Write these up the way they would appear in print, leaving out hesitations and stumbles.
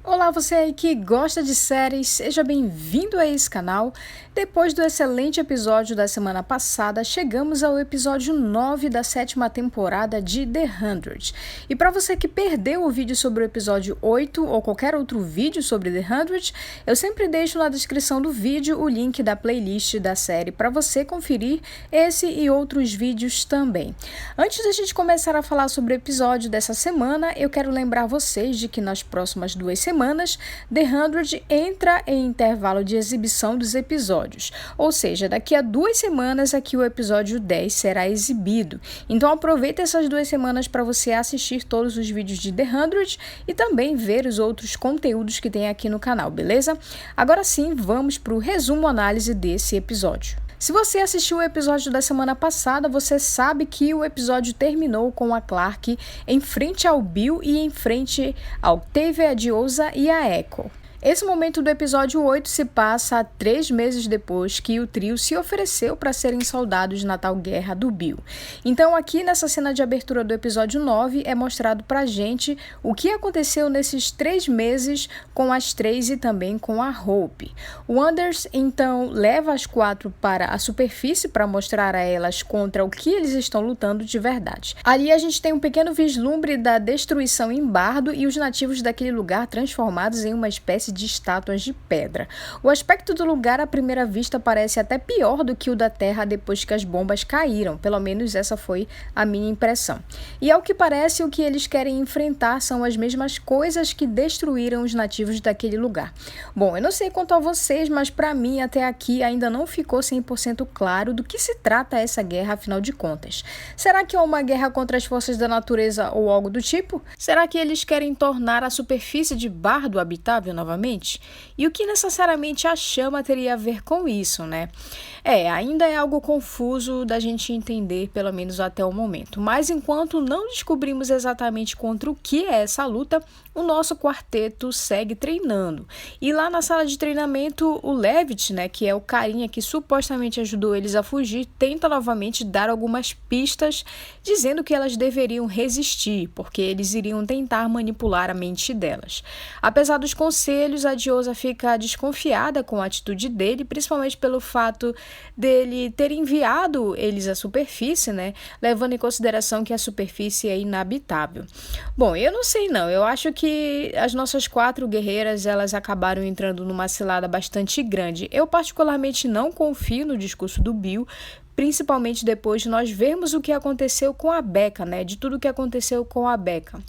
Olá, você aí que gosta de séries, seja bem-vindo a esse canal. Depois do excelente episódio da semana passada, chegamos ao episódio 9 da 7ª temporada de The 100. E para você que perdeu o vídeo sobre o episódio 8 ou qualquer outro vídeo sobre The 100, eu sempre deixo na descrição do vídeo o link da playlist da série para você conferir esse e outros vídeos também. Antes da gente começar a falar sobre o episódio dessa semana, eu quero lembrar vocês de que nas próximas 2 semanas, The 100 entra em intervalo de exibição dos episódios, ou seja, daqui a 2 semanas é que o episódio 10 será exibido. Então aproveita essas 2 semanas para você assistir todos os vídeos de The 100 e também ver os outros conteúdos que tem aqui no canal, beleza? Agora sim, vamos para o resumo análise desse episódio. Se você assistiu o episódio da semana passada, você sabe que o episódio terminou com a Clarke em frente ao Bill e em frente ao Octavia, a Diosa e a Echo. Esse momento do episódio 8 se passa 3 meses depois que o trio se ofereceu para serem soldados na tal guerra do Bill. Então aqui nessa cena de abertura do episódio 9 é mostrado pra gente o que aconteceu nesses 3 meses com as 3 e também com a Hope. O Anders então leva as 4 para a superfície para mostrar a elas contra o que eles estão lutando de verdade. Ali a gente tem um pequeno vislumbre da destruição em Bardo e os nativos daquele lugar transformados em uma espécie de estátuas de pedra. O aspecto do lugar à primeira vista parece até pior do que o da Terra depois que as bombas caíram, pelo menos essa foi a minha impressão. E ao que parece, o que eles querem enfrentar são as mesmas coisas que destruíram os nativos daquele lugar. Bom, eu não sei quanto a vocês, mas para mim até aqui ainda não ficou 100% claro do que se trata essa guerra, afinal de contas. Será que é uma guerra contra as forças da natureza ou algo do tipo? Será que eles querem tornar a superfície de Bardo habitável novamente? E o que necessariamente a chama teria a ver com isso, né? Ainda é algo confuso da gente entender, pelo menos até o momento. Mas enquanto não descobrimos exatamente contra o que é essa luta, o nosso quarteto segue treinando. E lá na sala de treinamento, o Levitt, né, que é o carinha que supostamente ajudou eles a fugir, tenta novamente dar algumas pistas, dizendo que elas deveriam resistir, porque eles iriam tentar manipular a mente delas. Apesar dos conselhos, a Diosa fica desconfiada com a atitude dele, principalmente pelo fato dele ter enviado eles à superfície, né, levando em consideração que a superfície é inabitável. Bom, eu não sei não, eu acho que as nossas 4 guerreiras, elas acabaram entrando numa cilada bastante grande. Eu particularmente não confio no discurso do Bill, principalmente depois de nós vermos o que aconteceu com a Becca, né? De tudo que aconteceu com a Becca.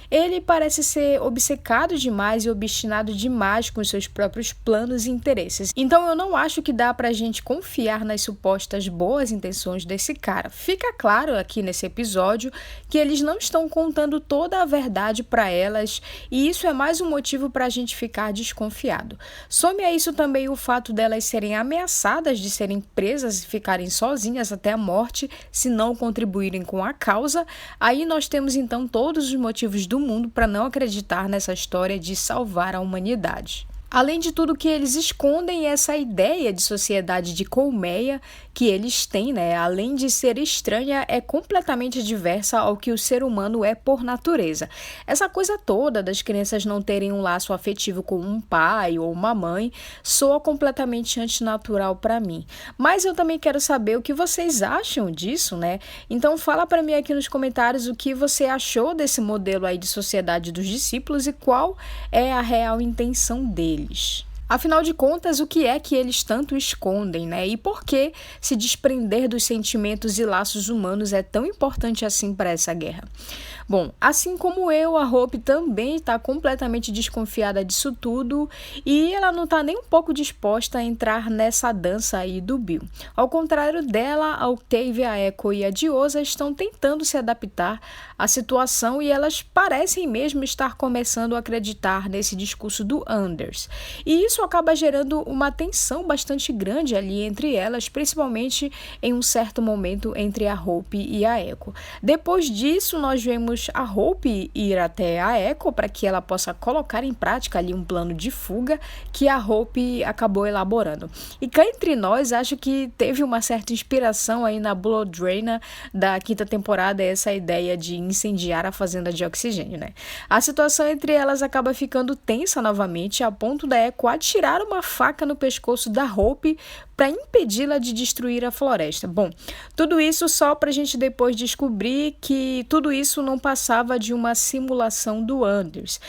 Ele parece ser obcecado demais e obstinado demais com seus próprios planos e interesses. Então eu não acho que dá pra gente confiar nas supostas boas intenções desse cara. Fica claro aqui nesse episódio que eles não estão contando toda a verdade pra elas e isso é mais um motivo pra gente ficar desconfiado. Some a isso também o fato delas serem ameaçadas de serem presas e ficarem sozinhas até a morte se não contribuírem com a causa. Aí nós temos então todos os motivos do mundo para não acreditar nessa história de salvar a humanidade. Além de tudo que eles escondem, essa ideia de sociedade de colmeia que eles têm, né, além de ser estranha, é completamente diversa ao que o ser humano é por natureza. Essa coisa toda das crianças não terem um laço afetivo com um pai ou uma mãe soa completamente antinatural para mim. Mas eu também quero saber o que vocês acham disso, né? Então fala para mim aqui nos comentários o que você achou desse modelo aí de sociedade dos discípulos e qual é a real intenção deles. Afinal de contas, o que é que eles tanto escondem, né? E por que se desprender dos sentimentos e laços humanos é tão importante assim para essa guerra? Bom, assim como eu, a Hope também está completamente desconfiada disso tudo e ela não está nem um pouco disposta a entrar nessa dança aí do Bill. Ao contrário dela, a Octavia, a Echo e a Diosa estão tentando se adaptar à situação e elas parecem mesmo estar começando a acreditar nesse discurso do Anders. E isso isso acaba gerando uma tensão bastante grande ali entre elas, principalmente em um certo momento entre a Hope e a Echo. Depois disso, nós vemos a Hope ir até a Echo para que ela possa colocar em prática ali um plano de fuga que a Hope acabou elaborando. E cá entre nós, acho que teve uma certa inspiração aí na Blood Drainer da quinta temporada, essa ideia de incendiar a fazenda de oxigênio, né? A situação entre elas acaba ficando tensa novamente, a ponto da Echo atirar uma faca no pescoço da Hope para impedi-la de destruir a floresta. Bom, tudo isso só para a gente depois descobrir que tudo isso não passava de uma simulação do Anders.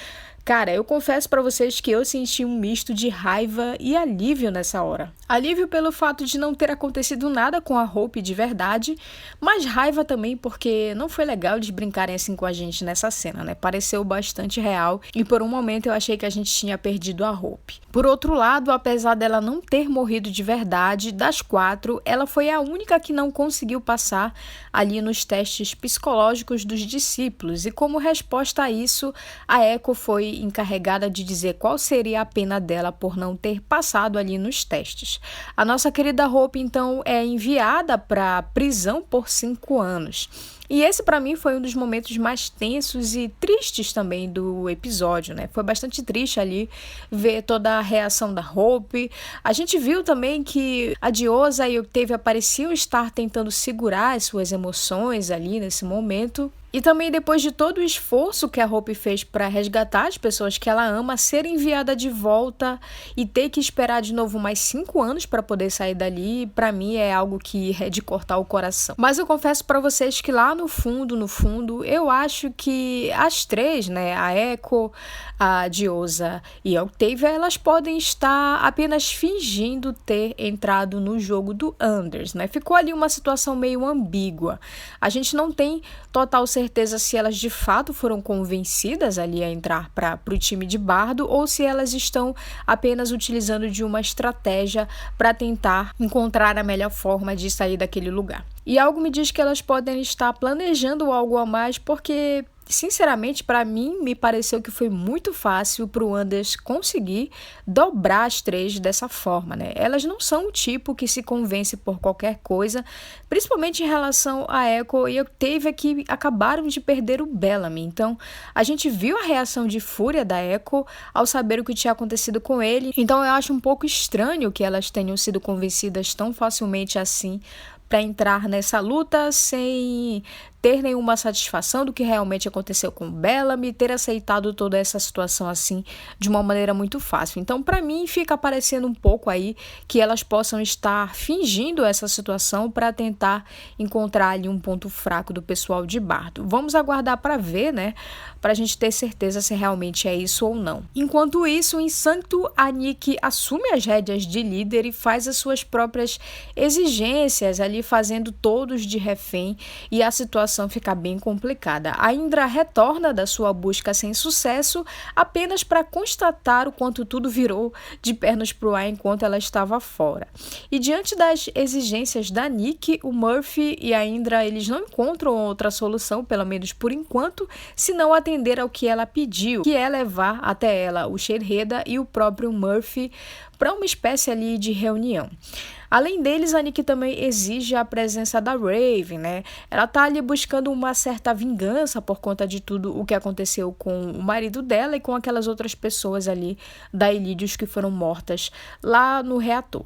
Cara, eu confesso pra vocês que eu senti um misto de raiva e alívio nessa hora. Alívio pelo fato de não ter acontecido nada com a Hope de verdade, mas raiva também porque não foi legal eles brincarem assim com a gente nessa cena, né? Pareceu bastante real e por um momento eu achei que a gente tinha perdido a Hope. Por outro lado, apesar dela não ter morrido de verdade, das 4, ela foi a única que não conseguiu passar ali nos testes psicológicos dos discípulos e como resposta a isso, a Echo foi encarregada de dizer qual seria a pena dela por não ter passado ali nos testes. A nossa querida Hope, então, é enviada para prisão por 5 anos. E esse, para mim, foi um dos momentos mais tensos e tristes também do episódio, né? Foi bastante triste ali ver toda a reação da Hope. A gente viu também que a Diosa e o Octavia pareciam estar tentando segurar as suas emoções ali nesse momento. E também depois de todo o esforço que a Hope fez para resgatar as pessoas que ela ama, ser enviada de volta e ter que esperar de novo mais 5 anos para poder sair dali, para mim é algo que é de cortar o coração. Mas eu confesso para vocês que lá no fundo, eu acho que as 3, né, a Echo, a Diosa e a Octavia, elas podem estar apenas fingindo ter entrado no jogo do Anders, né? Ficou ali uma situação meio ambígua. A gente não tem total certeza se elas de fato foram convencidas ali a entrar para o time de Bardo ou se elas estão apenas utilizando de uma estratégia para tentar encontrar a melhor forma de sair daquele lugar. E algo me diz que elas podem estar planejando algo a mais porque, sinceramente, para mim, me pareceu que foi muito fácil para o Anders conseguir dobrar as 3 dessa forma, né? Elas não são o tipo que se convence por qualquer coisa, principalmente em relação a Echo e Octavia, que acabaram de perder o Bellamy. Então, a gente viu a reação de fúria da Echo ao saber o que tinha acontecido com ele. Então, eu acho um pouco estranho que elas tenham sido convencidas tão facilmente assim para entrar nessa luta sem ter nenhuma satisfação do que realmente aconteceu com o Bellamy, ter aceitado toda essa situação assim de uma maneira muito fácil. Então, para mim, fica parecendo um pouco aí que elas possam estar fingindo essa situação para tentar encontrar ali um ponto fraco do pessoal de Bardo. Vamos aguardar para ver, né? Para a gente ter certeza se realmente é isso ou não. Enquanto isso, em Sancto, a Nick assume as rédeas de líder e faz as suas próprias exigências ali, fazendo todos de refém e a situação fica bem complicada. A Indra retorna da sua busca sem sucesso apenas para constatar o quanto tudo virou de pernas pro ar enquanto ela estava fora. E diante das exigências da Nick, o Murphy e a Indra eles não encontram outra solução, pelo menos por enquanto, se não atender ao que ela pediu, que é levar até ela o Sherheda e o próprio Murphy para uma espécie ali de reunião. Além deles, a Nick também exige a presença da Raven, né? Ela tá ali buscando uma certa vingança por conta de tudo o que aconteceu com o marido dela e com aquelas outras pessoas ali da Ilídios que foram mortas lá no reator.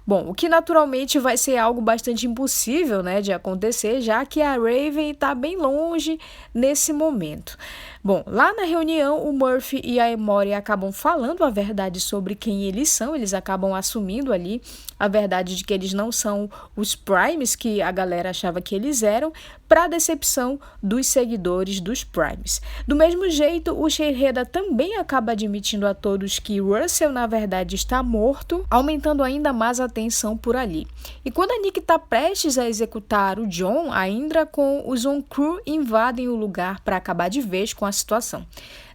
Bom, o que naturalmente vai ser algo bastante impossível, né, de acontecer, já que a Raven está bem longe nesse momento. Bom, lá na reunião, o Murphy e a Emory acabam falando a verdade sobre quem eles são, eles acabam assumindo ali a verdade de que eles não são os Primes que a galera achava que eles eram, para a decepção dos seguidores dos Primes. Do mesmo jeito, o Sherheda também acaba admitindo a todos que Russell, na verdade, está morto, aumentando ainda mais a tensão por ali. E quando a Nick está prestes a executar o John, a Indra com os On Crew invadem o lugar para acabar de vez com a situação.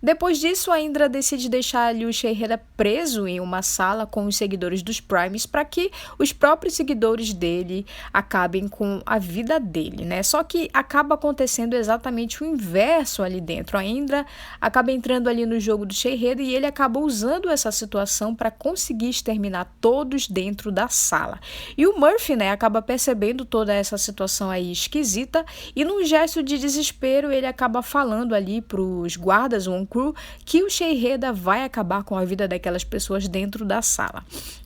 Depois disso, a Indra decide deixar ali o Sheiheda preso em uma sala com os seguidores dos Primes para que os próprios seguidores dele acabem com a vida dele, né? Só que acaba acontecendo exatamente o inverso ali dentro. A Indra acaba entrando ali no jogo do Sheiheda e ele acaba usando essa situação para conseguir exterminar todos dentro da sala. E o Murphy, né, acaba percebendo toda essa situação aí esquisita e num gesto de desespero ele acaba falando ali para os guardas, o Crew, que o Sheiheda vai acabar com a vida daquelas pessoas dentro da sala.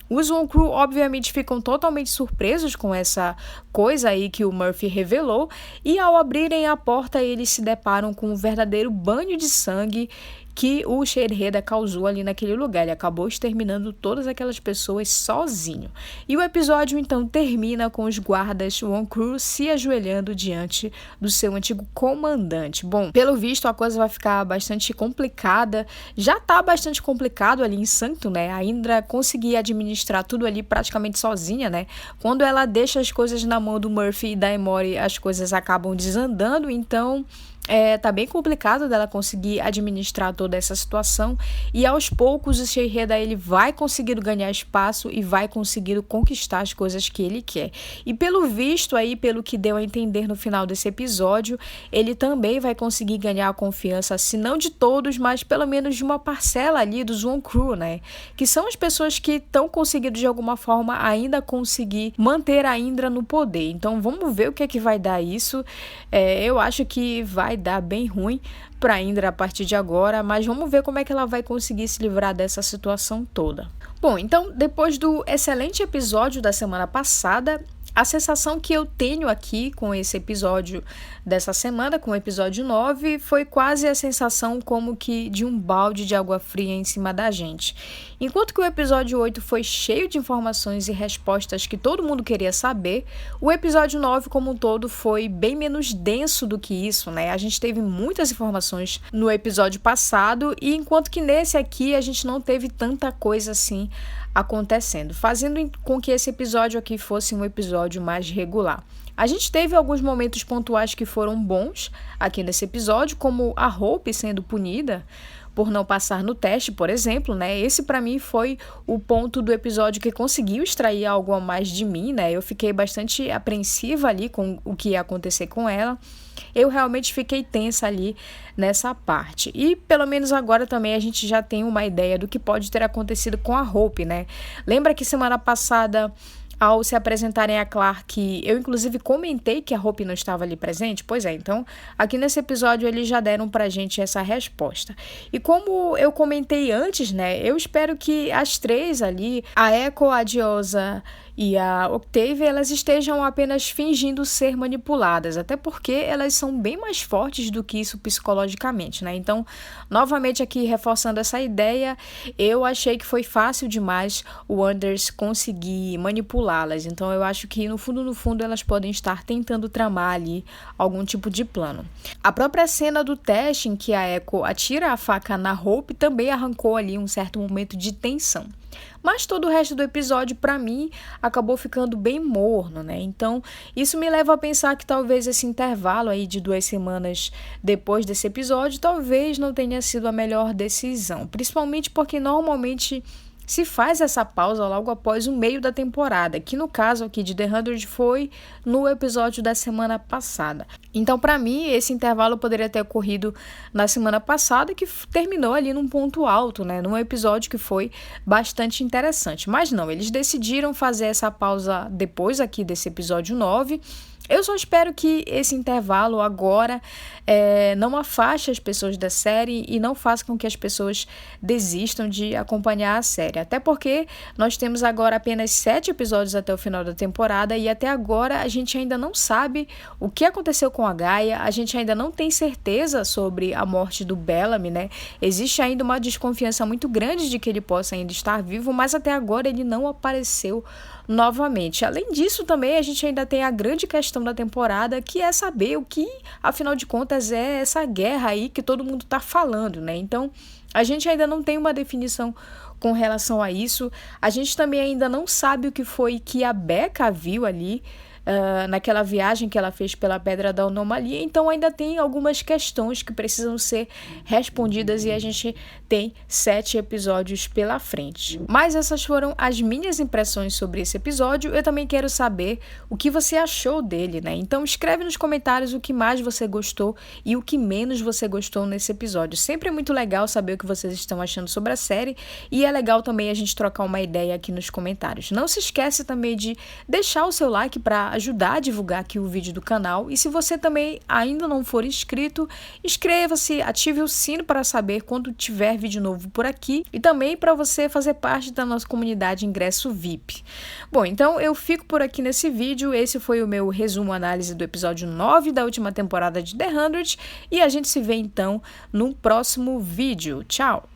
Os One Crew obviamente ficam totalmente surpresos com essa coisa aí que o Murphy revelou e ao abrirem a porta eles se deparam com um verdadeiro banho de sangue que o Sheiheda causou ali naquele lugar. Ele acabou exterminando todas aquelas pessoas sozinho. E o episódio então termina com os guardas One Crew se ajoelhando diante do seu antigo comandante. Bom, pelo visto a coisa vai ficar bastante complicada. Já tá bastante complicado ali em Sanctum, né? A Indra conseguir administrar tudo ali praticamente sozinha, né? Quando ela deixa as coisas na mão do Murphy e da Emori, as coisas acabam desandando, então tá bem complicado dela conseguir administrar toda essa situação e aos poucos o Sheiheda ele vai conseguindo ganhar espaço e vai conseguindo conquistar as coisas que ele quer. E pelo visto aí, pelo que deu a entender no final desse episódio, ele também vai conseguir ganhar a confiança, se não de todos, mas pelo menos de uma parcela ali dos One Crew, né? Que são as pessoas que estão conseguindo de alguma forma ainda conseguir manter a Indra no poder. Então vamos ver o que é que vai dar isso. Eu acho que vai dar bem ruim para Indra a partir de agora, mas vamos ver como é que ela vai conseguir se livrar dessa situação toda. Bom, então depois do excelente episódio da semana passada, a sensação que eu tenho aqui com esse episódio dessa semana, com o episódio 9, foi quase a sensação como que de um balde de água fria em cima da gente. Enquanto que o episódio 8 foi cheio de informações e respostas que todo mundo queria saber, o episódio 9 como um todo foi bem menos denso do que isso, né? A gente teve muitas informações no episódio passado e enquanto que nesse aqui a gente não teve tanta coisa assim acontecendo, fazendo com que esse episódio aqui fosse um episódio mais regular. A gente teve alguns momentos pontuais que foram bons aqui nesse episódio, como a Hope sendo punida por não passar no teste, por exemplo, né? Esse para mim foi o ponto do episódio que conseguiu extrair algo a mais de mim, né? Eu fiquei bastante apreensiva ali com o que ia acontecer com ela. Eu realmente fiquei tensa ali nessa parte. E pelo menos agora também a gente já tem uma ideia do que pode ter acontecido com a Hope, né? Lembra que semana passada, ao se apresentarem a Clark, eu inclusive comentei que a Hope não estava ali presente? Pois é, então aqui nesse episódio eles já deram pra gente essa resposta. E como eu comentei antes, né, eu espero que as três ali, a Echo, a Diosa e a Octavia, elas estejam apenas fingindo ser manipuladas, até porque elas são bem mais fortes do que isso psicologicamente, né? Então, novamente aqui reforçando essa ideia, eu achei que foi fácil demais o Anders conseguir manipulá-las, então eu acho que no fundo elas podem estar tentando tramar ali algum tipo de plano. A própria cena do teste em que a Echo atira a faca na Hope também arrancou ali um certo momento de tensão. Mas todo o resto do episódio, para mim, acabou ficando bem morno, né? Então, isso me leva a pensar que talvez esse intervalo aí de 2 semanas depois desse episódio, talvez não tenha sido a melhor decisão. Principalmente porque normalmente se faz essa pausa logo após o meio da temporada, que no caso aqui de The 100 foi no episódio da semana passada. Então, para mim, esse intervalo poderia ter ocorrido na semana passada, que terminou ali num ponto alto, né? Num episódio que foi bastante interessante. Mas não, eles decidiram fazer essa pausa depois aqui desse episódio 9. Eu só espero que esse intervalo agora não afaste as pessoas da série e não faça com que as pessoas desistam de acompanhar a série. Até porque nós temos agora apenas 7 episódios até o final da temporada e até agora a gente ainda não sabe o que aconteceu com a Gaia, a gente ainda não tem certeza sobre a morte do Bellamy, né? Existe ainda uma desconfiança muito grande de que ele possa ainda estar vivo, mas até agora ele não apareceu novamente. Além disso, também a gente ainda tem a grande questão da temporada, que é saber o que, afinal de contas, é essa guerra aí que todo mundo tá falando, né? Então, a gente ainda não tem uma definição com relação a isso. A gente também ainda não sabe o que foi que a Becca viu ali naquela viagem que ela fez pela Pedra da Anomalia, então ainda tem algumas questões que precisam ser respondidas e a gente tem 7 episódios pela frente. Mas essas foram as minhas impressões sobre esse episódio. Eu também quero saber o que você achou dele, né? Então escreve nos comentários o que mais você gostou e o que menos você gostou nesse episódio. Sempre é muito legal saber o que vocês estão achando sobre a série e é legal também a gente trocar uma ideia aqui nos comentários. Não se esquece também de deixar o seu like para ajudar a divulgar aqui o vídeo do canal, e se você também ainda não for inscrito, inscreva-se, ative o sino para saber quando tiver vídeo novo por aqui e também para você fazer parte da nossa comunidade Ingresso VIP. Bom, então eu fico por aqui nesse vídeo. Esse foi o meu resumo análise do episódio 9 da última temporada de The 100 e a gente se vê então no próximo vídeo. Tchau!